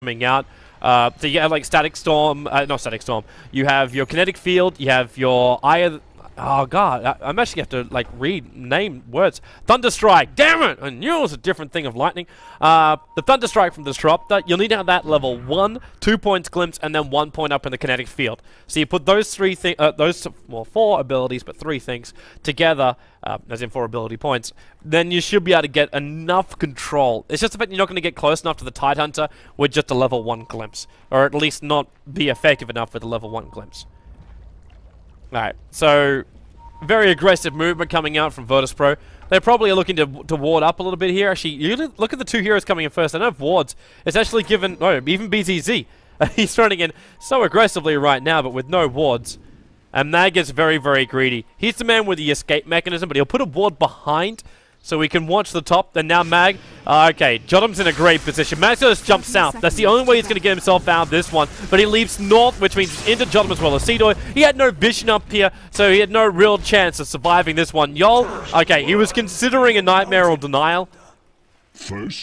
coming out. So you have like Static Storm, not Static Storm. You have your Kinetic Field. You have your Eye of... Oh god, I'm actually have to like rename words. Thunderstrike, damn it! I knew it was a different thing of lightning. The Thunderstrike from Disruptor, you'll need to have that level 1, 2 points glimpse, and then 1 point up in the Kinetic Field. So you put those four abilities, but 3 things together, as in 4 ability points, then you should be able to get enough control. It's just the fact you're not going to get close enough to the Tidehunter with just a level 1 glimpse, or at least not be effective enough with a level 1 glimpse. Alright, so very aggressive movement coming out from Virtus.Pro. They probably are looking to ward up a little bit here. Actually, you look at the 2 heroes coming in first. They don't have wards. It's actually given... Oh, even BZZ. He's running in so aggressively right now, but with no wards. And Mag gets very, very greedy. He's the man with the escape mechanism, but he'll put a ward behind so we can watch the top. And now Mag... okay, Jotham's in a great position. Mag's going to jump south. That's the only way he's going to get himself out of this one. But he leaps north, which means into Jotham as well as Seedoy. He had no vision up here, so he had no real chance of surviving this one. Yol, okay, he was considering a Nightmare or Denial,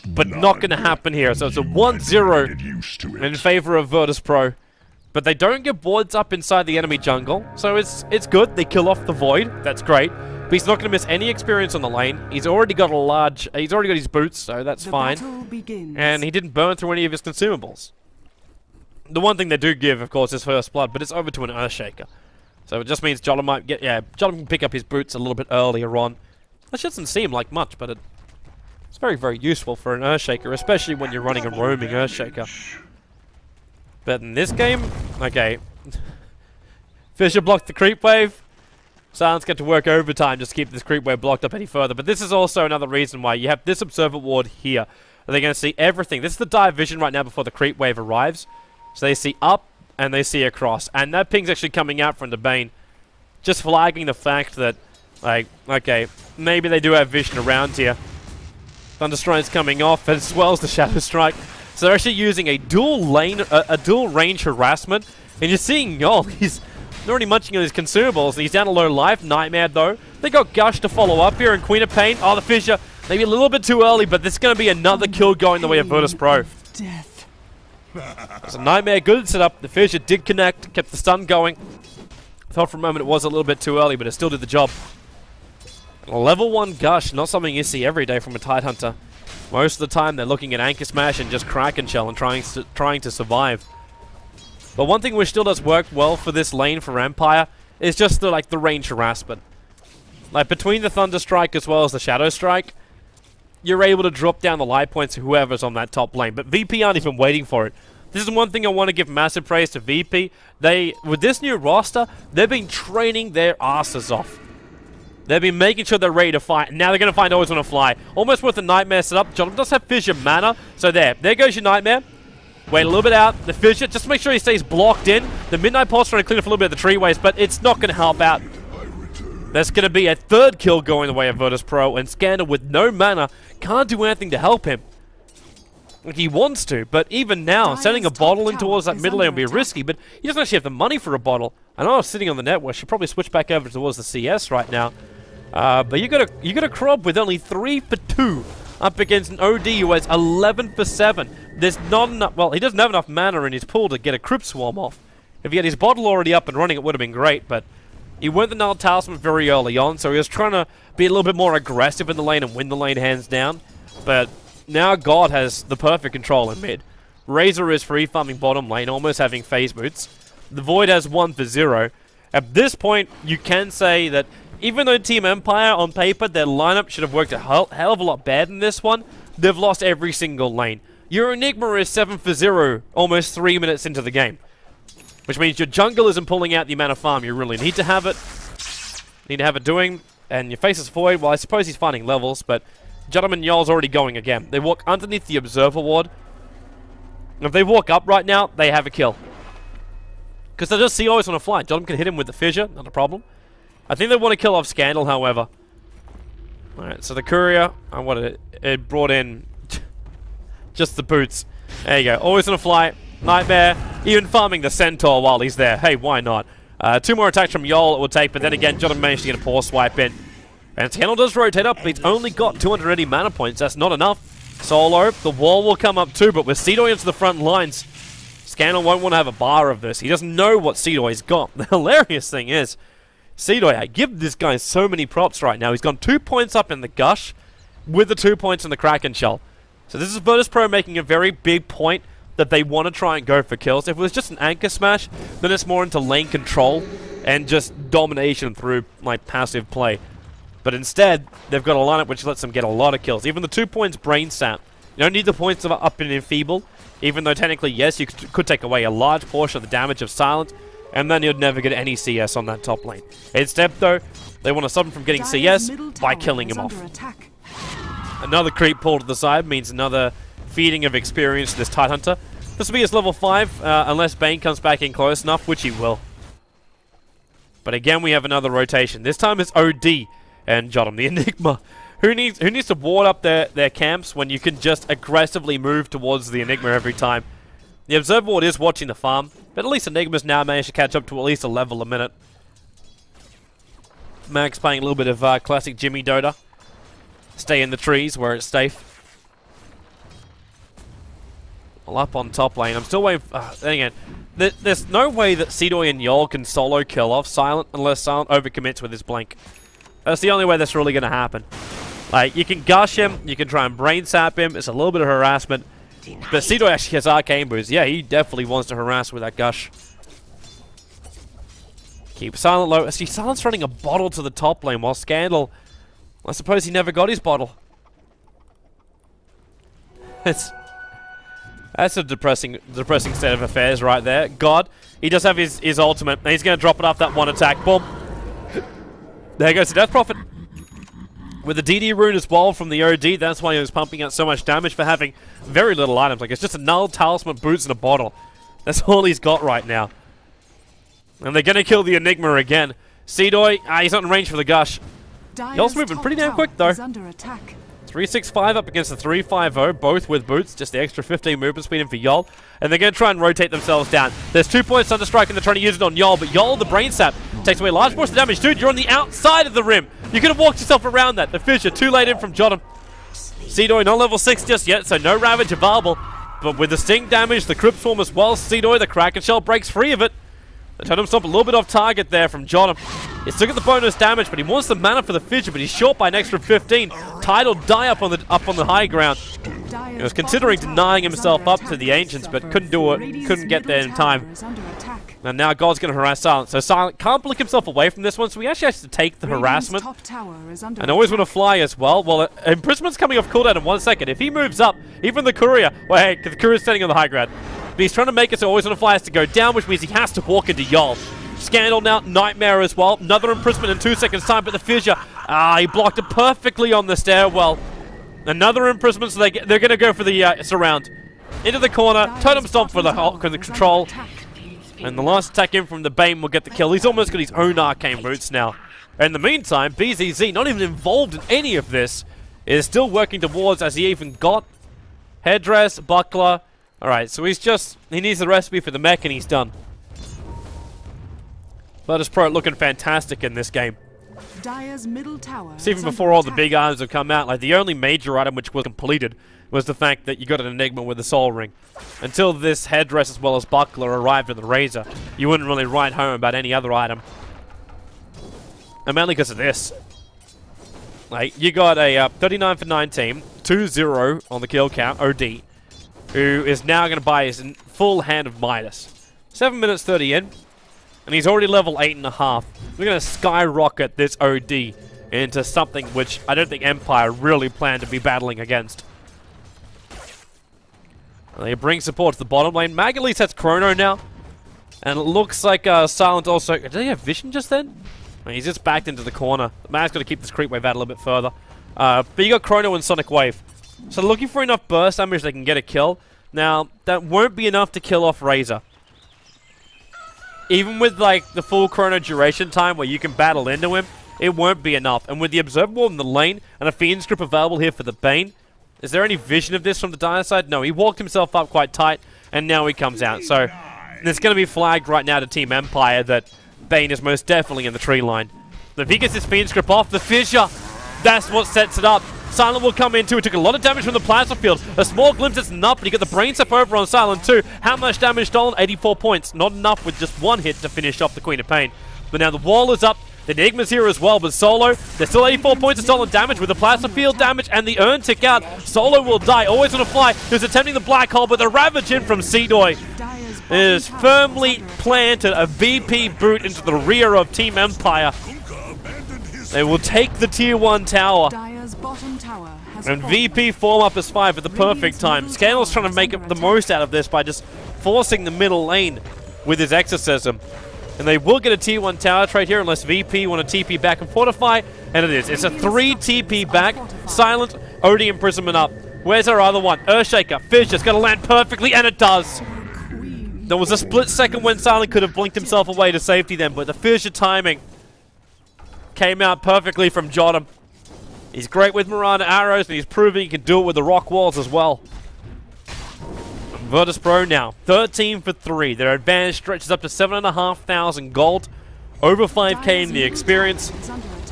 but not going to happen here. So it's a 1-0 in favor of Virtus.Pro. But they don't get boards up inside the enemy jungle, so it's good. They kill off the Void. That's great. But he's not going to miss any experience on the lane. He's already got he's already got his boots, so that's fine. And he didn't burn through any of his consumables. The one thing they do give, of course, is First Blood, but it's over to an Earthshaker. So it just means Jotham might get, Jotham can pick up his boots a little bit earlier on. That doesn't seem like much, but it's very, very useful for an Earthshaker, especially when you're running a roaming Earthshaker. But in this game, okay. Fissure blocked the creep wave. Silence get to work overtime just to keep this creep wave blocked up any further. But this is also another reason why you have this observer ward here. They're going to see everything. This is the dive vision right now before the creep wave arrives. So they see up and they see across. And that ping's actually coming out from the Bane. Just flagging the fact that, like, okay, maybe they do have vision around here. Thunderstrike's coming off as well as the Shadow Strike. So they're actually using a dual range harassment. And you're seeing Yol, he's already munching on his consumables, and he's down to low life. Nightmare, though. They got Gush to follow up here, and Queen of Pain. Oh, the Fissure. Maybe a little bit too early, but this is going to be another kill going the way of Virtus.Pro. So Nightmare, good setup. The Fissure did connect, kept the stun going. Thought for a moment it was a little bit too early, but it still did the job. A level 1 Gush, not something you see every day from a Tidehunter. Most of the time, they're looking at Anchor Smash and just Kraken Shell and trying to survive. But one thing which still does work well for this lane for Empire is just the range harassment. Like between the Thunderstrike as well as the Shadow Strike, you're able to drop down the light points to whoever's on that top lane. But VP aren't even waiting for it. This is one thing I want to give massive praise to VP. With this new roster, they've been training their asses off. They've been making sure they're ready to fight. And now they're going to find Always Wanna Fly. Almost with the Nightmare setup. Jotham does have Fissure mana. So there goes your Nightmare. Wait a little bit out. The Fissure, just to make sure he stays blocked in. The Midnight Pulse trying to clean off a little bit of the tree waste, but it's not going to help out. There's going to be a 3rd kill going the way of Virtus.Pro, and Scandal with no mana can't do anything to help him. Like he wants to, but even now, sending a bottle in towards that mid lane would be risky, but he doesn't actually have the money for a bottle. I know I was sitting on the network. Should probably switch back over towards the CS right now. But you got a Krob with only 3 for 2. Up against an OD who has 11 for 7. There's not enough... Well, he doesn't have enough mana in his pool to get a Crypt Swarm off. If he had his bottle already up and running, it would have been great, but he went the Null Talisman very early on, so he was trying to be a little bit more aggressive in the lane and win the lane hands down. But now God has the perfect control in mid. Razor is free farming bottom lane, almost having phase boots. The Void has 1 for 0. At this point, you can say that even though Team Empire, on paper, their lineup should have worked a hell of a lot better than this one, they've lost every single lane. Your Enigma is 7 for 0, almost 3 minutes into the game. Which means your jungle isn't pulling out the amount of farm you really need to have it. Doing, and your face is Void. Well, I suppose he's finding levels, but Jotham and Yol's already going again. They walk underneath the Observer Ward. If they walk up right now, they have a kill. Because they just see Always Wanna Fly. Jotham can hit him with the Fissure, not a problem. I think they want to kill off Scandal, however. Alright, so the Courier, it brought in just the boots. There you go. Always Wanna Fly, Nightmare, even farming the Centaur while he's there. Hey, why not? 2 more attacks from Yol it will take, but then again, Jotham managed to get a Paw Swipe in. And Scandal does rotate up, but he's only got 280 mana points. That's not enough. Solo, the wall will come up too, but with Seedoy into the front lines, Scandal won't want to have a bar of this. He doesn't know what Seedoy's got. The hilarious thing is, Seedoy, I give this guy so many props right now. He's gone 2 points up in the Gush with the 2 points in the Kraken Shell. So this is Virtus.Pro making a very big point that they want to try and go for kills. If it was just an anchor smash, then it's more into lane control and just domination through like passive play. But instead, they've got a lineup which lets them get a lot of kills. Even the 2 points brain sap. You don't need the points of up in Enfeeble, even though technically, yes, you could take away a large portion of the damage of Silent, and then you'd never get any CS on that top lane. Instead, though, they want to stop him from getting CS by killing him off. Another creep pull to the side means another feeding of experience to this Tidehunter. This will be his level 5, unless Bane comes back in close enough, which he will. But again, we have another rotation. This time it's OD and Jottam, the Enigma. Who needs to ward up their camps when you can just aggressively move towards the Enigma every time? The Observer Ward is watching the farm, but at least Enigma's now managed to catch up to at least a level a minute. Max playing a little bit of classic Jimmy Dota. Stay in the trees where it's safe. Well, up on top lane. I'm still waiting for... again, there's no way that Seedoy and Yol can solo kill off Silent unless Silent overcommits with his blink. That's the only way that's really going to happen. Like, you can gush him, you can try and brain sap him, it's a little bit of harassment. But Seedoy actually has arcane boost. Yeah, he definitely wants to harass with that gush. Keep Silent low. See, Silent's running a bottle to the top lane while Scandal... I suppose he never got his bottle. That's a depressing state of affairs right there. God, he does have his ultimate, and he's going to drop it off that one attack. Boom. There goes the Death Prophet. With the DD rune as well from the OD, that's why he was pumping out so much damage for having very little items. Like, it's just a null, talisman, boots, and a bottle. That's all he's got right now. And they're going to kill the Enigma again. Seedoy, he's not in range for the Gush. Yol's moving pretty damn quick, though. 365 up against the 350, both with boots. Just the extra 15 movement speed in for Yol. And they're going to try and rotate themselves down. There's 2 points Thunderstrike, and they're trying to use it on Yol. But Yol, the brain sap, takes away a large portion of damage. Dude, you're on the outside of the rim. You could have walked yourself around that. The fissure, too late in from Jottam. Seedoy not level 6 just yet, so no Ravage available. But with the Sting damage, the Crypt Swarm as well, Seedoy, the Kraken Shell, breaks free of it. The Totem Stomp a little bit off target there from Jottam. He's still got the bonus damage, but he wants the mana for the fissure, but he's short by an extra 15. Tidal die up on the high ground. He was considering denying himself up to the Ancients, but couldn't do it, couldn't get there in time. And now God's going to harass Silent. So Silent can't blink himself away from this one, so he actually has to take the harassment. And always want to fly as well. Well, Imprisontment's coming off cooldown in 1 second. If he moves up, even the Courier, well, hey, the Courier's standing on the high ground. But he's trying to make it so Always Want to Fly has to go down, which means he has to walk into Yol. Scandal now, Nightmare as well. Another Imprisonment in 2 seconds time, but the fissure, he blocked it perfectly on the stairwell. Another Imprisonment, so they're going to go for the surround. Into the corner, Totem Stomp for the control. And the last attack in from the Bane will get the kill. He's almost got his own arcane boots now. In the meantime, BZZ, not even involved in any of this, is still working towards, as he even got headdress, buckler. Alright, so he needs the recipe for the mech and he's done. Virtus.Pro looking fantastic in this game. Dire's middle tower. So even before all the big items have come out, like the only major item which was completed was the fact that you got an Enigma with a Soul Ring. Until this headdress as well as buckler arrived in the Razor, you wouldn't really write home about any other item. And mainly because of this. Like, you got a 39 for 19, 2-0 on the kill count, OD, who is now going to buy his full hand of Midas. 7 minutes 30 in, and he's already level 8.5. We're going to skyrocket this OD into something which I don't think Empire really planned to be battling against. They bring support to the bottom lane. Mag at least has Chrono now, and it looks like Silent also... Did he have Vision just then? No, he's just backed into the corner. Mag's got to keep this creep wave out a little bit further. But you got Chrono and Sonic Wave. So looking for enough burst damage they can get a kill. Now, that won't be enough to kill off Razor. Even with, like, the full Chrono duration time where you can battle into him, it won't be enough. And with the Observer Wall in the lane and a Fiend's Grip available here for the Bane, is there any vision of this from the Dire side? No, he walked himself up quite tight, and now he comes out. So, it's going to be flagged right now to Team Empire that Bane is most definitely in the tree line. If he gets his Fiend's Grip off, the fissure That's what sets it up. Silent will come in too. It took a lot of damage from the plasma field. A small glimpse, it's enough, but you get the brain step over on Silent too. How much damage stolen? 84 points. Not enough with just one hit to finish off the Queen of Pain. But now the wall is up. The Enigma's here as well, but Solo, there's still 84 points of stolen damage with the plasma field damage and the urn tick out. Solo will die, always on a fly. He's attempting the black hole, but the Ravage in from Seedoy is firmly planted a VP boot into the rear of Team Empire. They will take the tier 1 tower. And VP form up as 5 at the perfect time. Scandal's trying to make the most out of this by just forcing the middle lane with his Exorcism. And they will get a tier 1 tower trade here unless VP want to TP back and fortify. And it is. It's a 3 TP back. Silent, OD Imprisonment up. Where's our other one? Earthshaker. Fissure's going to land perfectly, and it does. There was a split second when Silent could have blinked himself away to safety then, but the Fissure timing came out perfectly from Jotum. He's great with Mirana arrows, and he's proven he can do it with the rock walls as well. Virtus.Pro now, 13 for 3. Their advantage stretches up to 7,500 gold, over 5k in the experience,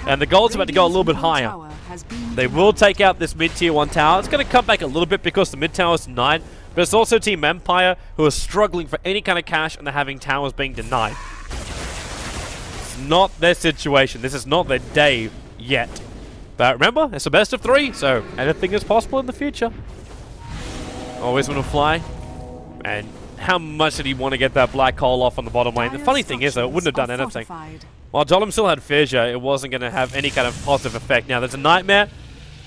and the gold's about to go a little bit higher. They will take out this mid-tier 1 tower. It's going to come back a little bit because the mid tower is denied, but it's also Team Empire who are struggling for any kind of cash and they're having towers being denied. It's not their situation. This is not their day yet. But remember, it's a best of 3, so anything is possible in the future. Always want to fly. And how much did he want to get that black hole off on the bottom lane? The funny thing is, though, it wouldn't have done anything. While Jotum still had Fissure, it wasn't going to have any kind of positive effect. Now, there's a Nightmare.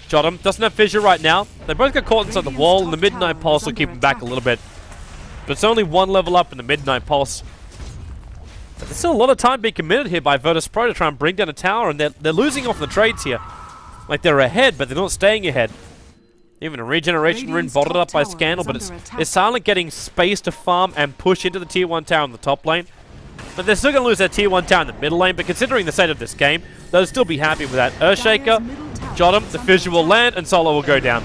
Jotum doesn't have Fissure right now. They both got caught inside the wall, and the Midnight Pulse will keep him back a little bit. But it's only 1 level up in the Midnight Pulse. But there's still a lot of time being committed here by Virtus.Pro to try and bring down a tower, and they're losing off the trades here. Like, they're ahead, but they're not staying ahead. Even a regeneration rune bottled up by Scandal, but it's Silent getting space to farm and push into the tier 1 tower in the top lane. But they're still going to lose their tier 1 tower in the middle lane, but considering the state of this game, they'll still be happy with that. Earthshaker, Jotum, the Fissure will land, and Solo will go down.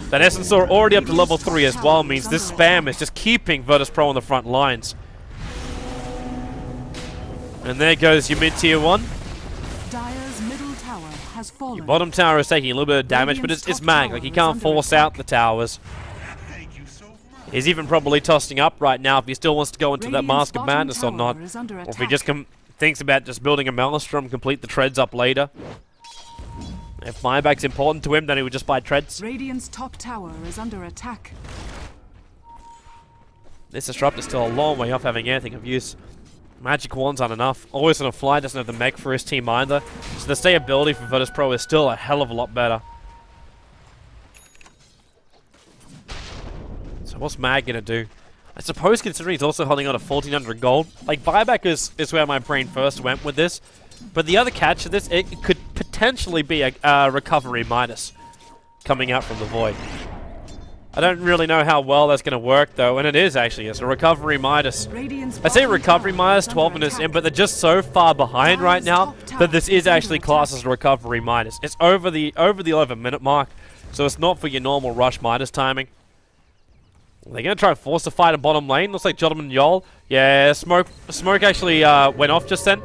That Essence Sword already up to level 3 as well means this spam is just keeping Virtus.Pro on the front lines. And there goes your mid-tier 1. Your bottom tower is taking a little bit of damage, but it's mag. Like, he can't force out the towers. He's even probably tossing up right now if he still wants to go into that Mask of Madness or not. Or if he just thinks about just building a Maelstrom, complete the treads up later. If buyback's important to him, then he would just buy treads. Radiant's top tower is under attack. This Disrupt is still a long way off having anything of use. Magic Wands aren't enough. Always on a fly, doesn't have the mech for his team either. So the stayability for Virtus.Pro is still a hell of a lot better. So what's Mag gonna do? I suppose considering he's also holding on to 1,400 gold. Like, buyback is where my brain first went with this. But the other catch of this, it could potentially be a recovery minus coming out from the void. I don't really know how well that's going to work, though, and it is actually. It's a recovery Midas. I say recovery Midas 12 minutes in, but they're just so far behind right now that this is actually classed as a recovery Midas. It's over the 11-minute mark, so it's not for your normal rush Midas timing. They're going to try and force the fight at bottom lane. Looks like Jotum and Yol. Yeah, Smoke actually went off just then,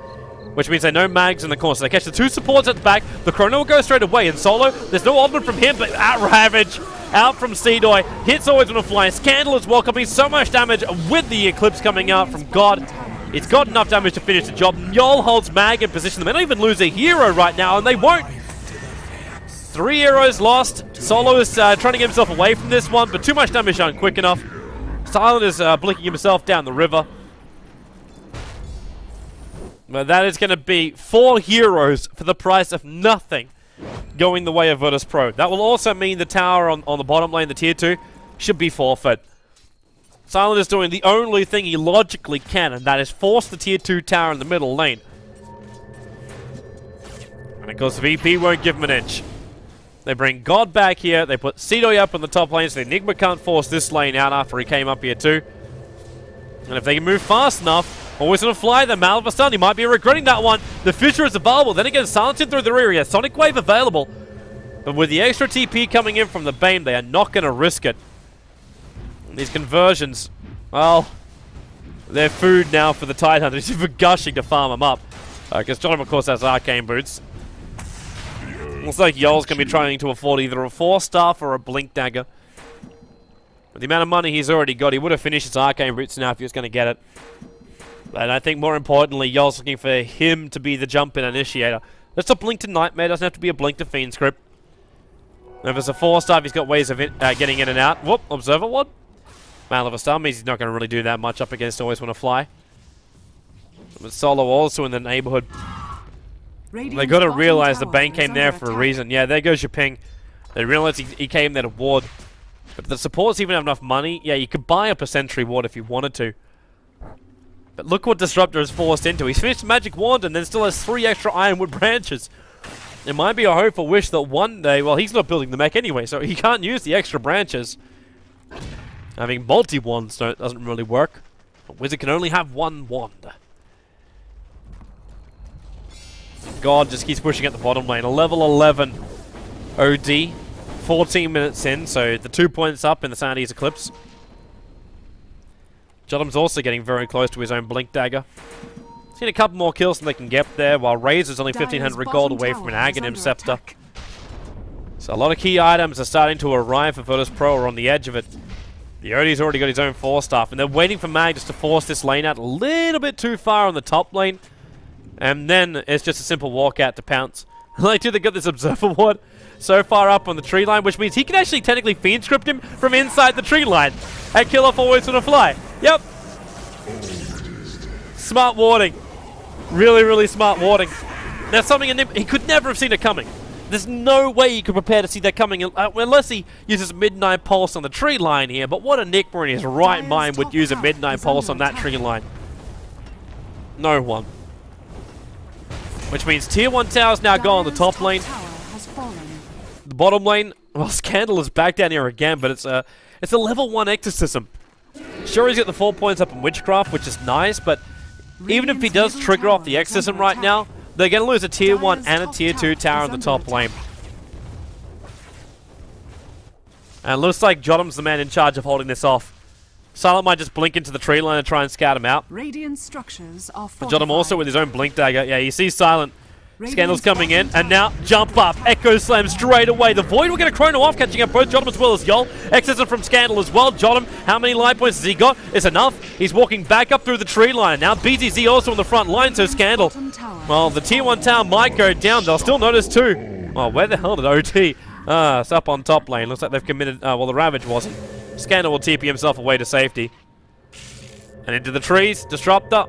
which means they know Mags in the corner. So they catch the 2 supports at the back. The Chrono will go straight away. And Solo, there's no ultimate from him, but at Ravage, out from Seedoy. Hits always on a fly. Scandal is welcoming so much damage with the Eclipse coming out from God. It's got enough damage to finish the job. Yol holds Mag in position. They don't even lose a hero right now, and they won't. 3 heroes lost. Solo is trying to get himself away from this one, but too much damage done quick enough. Silent is blinking himself down the river. But that is going to be 4 heroes for the price of nothing going the way of Virtus.Pro. That will also mean the tower on the bottom lane, the tier 2, should be forfeit. Silent is doing the only thing he logically can, and that is force the tier 2 tower in the middle lane. And of course, VP won't give him an inch. They bring God back here. They put Seedoy up in the top lane, so the Enigma can't force this lane out after he came up here too. And if they can move fast enough, always on a fly, then Malvastan, he might be regretting that one. The Fissure is available. Then again, silencing through the rear. He has Sonic Wave available. But with the extra TP coming in from the Bane, they are not going to risk it. And these conversions, well, they're food now for the Tidehunters. He's for gushing to farm them up. Because Jotum, of course, has Arcane Boots. Looks like Yol's going to be trying to afford either a 4-staff or a Blink Dagger. With the amount of money he's already got, he would have finished his Arcane Roots now if he was going to get it. And I think more importantly, Yol's looking for him to be the jump-in initiator. That's a Blink to Nightmare, doesn't have to be a Blink to Fiend script. And if it's a 4-staff, he's got ways of getting in and out. Whoop, Observer Ward. Mail of a Star means he's not going to really do that much up against Always Wanna Fly. But Solo also in the neighborhood. They got to realize the Bane came there for a reason. Yeah, there goes your ping. They realize he came there to ward. But the supports even have enough money. Yeah, you could buy up a Sentry Ward if you wanted to. But look what Disruptor is forced into. He's finished Magic Wand and then still has 3 extra Ironwood branches. It might be a hopeful wish that one day, well, he's not building the mech anyway, so he can't use the extra branches. Having multi-wands doesn't really work. A wizard can only have 1 wand. God just keeps pushing at the bottom lane. A level 11 OD. 14 minutes in, so the 2 points up in the Sandy's Eclipse. Jotham's also getting very close to his own Blink Dagger. Seen a couple more kills than they can get there, while Razor's only 1,500 gold away from an Aghanim Scepter. So a lot of key items are starting to arrive for Virtus.Pro or on the edge of it. The OD's already got his own 4-staff, and they're waiting for Mag just to force this lane out a little bit too far on the top lane. And then it's just a simple walkout to pounce. Like, dude, they got this Observer Ward so far up on the tree line, which means he can actually technically Fiend script him from inside the tree line and kill off Always Wanna Fly. Yep. Smart warding. Really, really smart warding. That's something he could never have seen it coming. There's no way he could prepare to see that coming unless he uses Midnight Pulse on the tree line here. But what a Nickmer in his right mind would use a Midnight Pulse on that tree line? No one. Which means Tier 1 tower's now gone on the top lane. The bottom lane, well, Scandal is back down here again, but it's a level 1 Exorcism. Sure, he's got the 4 points up in Witchcraft, which is nice, but even if he does trigger off the Exorcism right now, they're going to lose a Tier 1 and a Tier 2 tower in the top lane. And it looks like Jotham's the man in charge of holding this off. Silent might just blink into the tree line and try and scout him out. Radiant structures are but Jotham also with his own Blink Dagger. Yeah, you see Silent. Scandal's coming in, and now jump up. Echo Slam straight away. The Void will get a Chrono off, catching up both Jotham as well as Yol. Exorcism from Scandal as well. Jotham, how many life points has he got? It's enough. He's walking back up through the tree line. Now BZZ also on the front line, so Scandal. Well, the Tier 1 tower might go down. They'll still notice too. Oh, where the hell did OT? It's up on top lane. Looks like they've committed, well, the Ravage wasn't. Scandal will TP himself away to safety. And into the trees. Disruptor.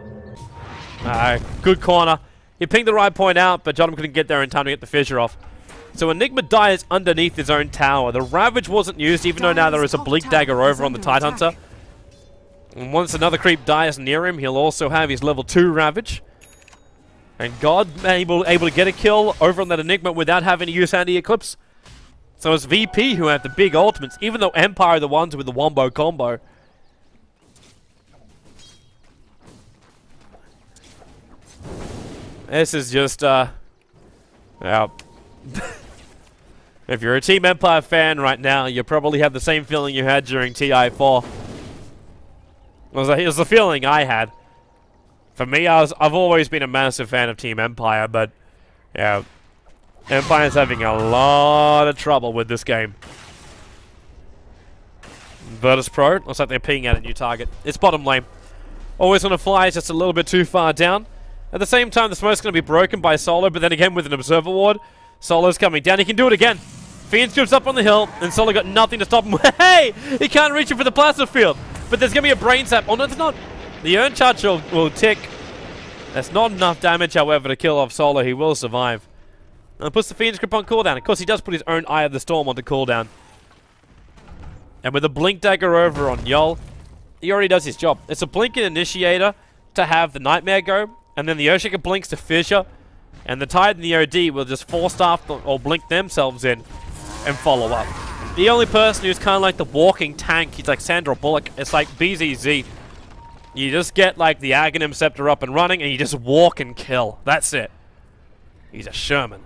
Good corner. He pinged the right point out, but Jotham couldn't get there in time to get the fissure off. So Enigma dies underneath his own tower. The Ravage wasn't used, even though now there is a Blink Dagger over on the Tidehunter. And once another creep dies near him, he'll also have his level 2 Ravage. And God able to get a kill over on that Enigma without having to use Sandy Eclipse. So it's VP who have the big ultimates, even though Empire are the ones with the Wombo combo. This is just, yeah. If you're a Team Empire fan right now, you probably have the same feeling you had during TI4. It was the feeling I had. For me, I've always been a massive fan of Team Empire, but, yeah, Empire's having a lot of trouble with this game. Virtus.Pro, looks like they're pinging out a new target. It's bottom lane. Always Wanna Fly is just a little bit too far down. At the same time, the smoke's going to be broken by Solo, but then again with an Observer Ward, Solo's coming down. He can do it again. Fiend scoops up on the hill, and Solo got nothing to stop him. Hey! He can't reach him for the plasma field. But there's going to be a brain zap. Oh, no, it's not. The urn charge will tick. That's not enough damage, however, to kill off Solo. He will survive. And puts the Fiend's grip on cooldown. Of course, he does put his own Eye of the Storm onto cooldown. And with a Blink Dagger over on Yol, he already does his job. It's a Blinking Initiator to have the Nightmare go. And then the Earthshaker blinks to Fissure, and the Tide and the OD will just 4-staff or blink themselves in and follow up. The only person who's kind of like the walking tank, he's like Sandra Bullock, it's like BZZ. You just get like the Aghanim Scepter up and running, and you just walk and kill. That's it. He's a Sherman.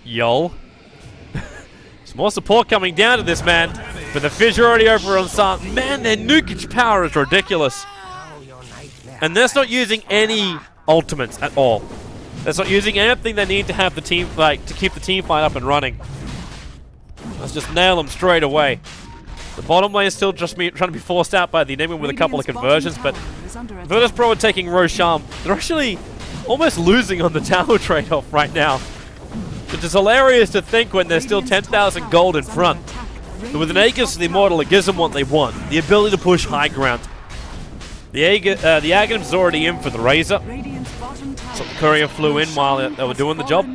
Yol. There's more support coming down to this man, but the Fissure already over on Sart. Man, their nukage power is ridiculous. And that's not using any ultimates at all. They're not using anything they need to have the team, like, to keep the team fight up and running. Let's just nail them straight away. The bottom lane is still just trying to be forced out by the enemy with a couple of conversions, but Virtus.Pro are taking Roshan. They're actually almost losing on the tower trade-off right now, which is hilarious to think when there's still 10,000 gold in front. But with an Aegis the Immortal, it gives them what they want, the ability to push high ground. The Aghanim is already in for the Razor. So the courier flew in while they were doing the job.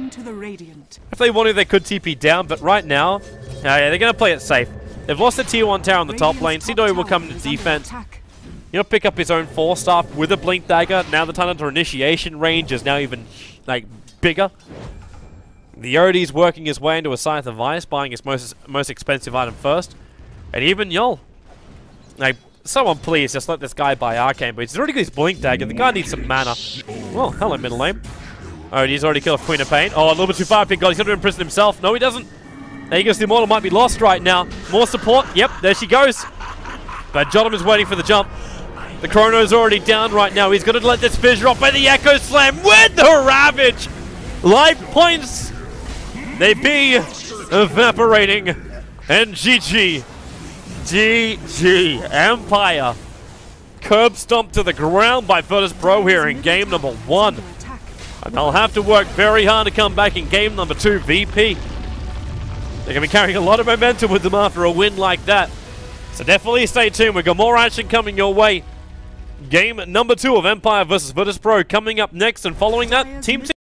If they wanted, they could TP down, but right now, yeah, they're going to play it safe. They've lost the tier 1 tower on the top lane. Sidoi will come into defense. He'll pick up his own 4-staff with a Blink Dagger. Now the Thunder's initiation range is now even, like, bigger. The Yodi's working his way into a Scythe of Ice, buying his most expensive item first. And even Yol. Like, someone please just let this guy buy Arcane, but he's already got his Blink Dagger. The guy needs some mana. Well, hello, middle lane. Oh, he's already killed Queen of Pain. Oh, a little bit too far, Pink God. He's going to imprison himself. No, he doesn't. There he goes. The Immortal might be lost right now. More support. Yep, there she goes. But Jotam is waiting for the jump. The Chrono's already down right now. He's going to let this fissure off by the Echo Slam with the Ravage. Life points. They be evaporating. And GG. GG. Empire. Curb stomped to the ground by Virtus.Pro here in game number 1. And they'll have to work very hard to come back in game number 2, VP. They're going to be carrying a lot of momentum with them after a win like that. So definitely stay tuned. We've got more action coming your way. Game number 2 of Empire versus Virtus.Pro coming up next. And following that, Team 2.